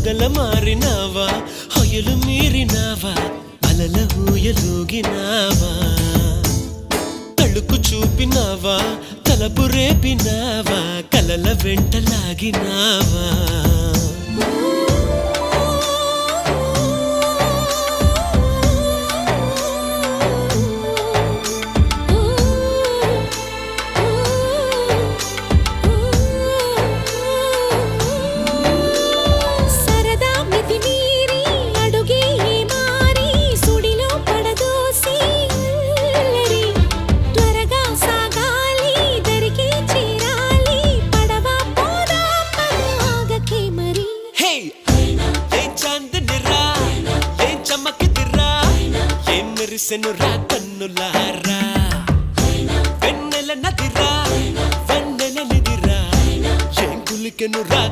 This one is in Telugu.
మొగల మారినావా హొయలు మీరినావా అలల ఊయలూగినావా తళుకు చూపినావా తలపు రేపినావా కలల వెంటలాగినావా మెరిసెనురా కన్నులారా వెన్నెల నదిరా వెన్నెల నిదిరా ఏం కులికెనురా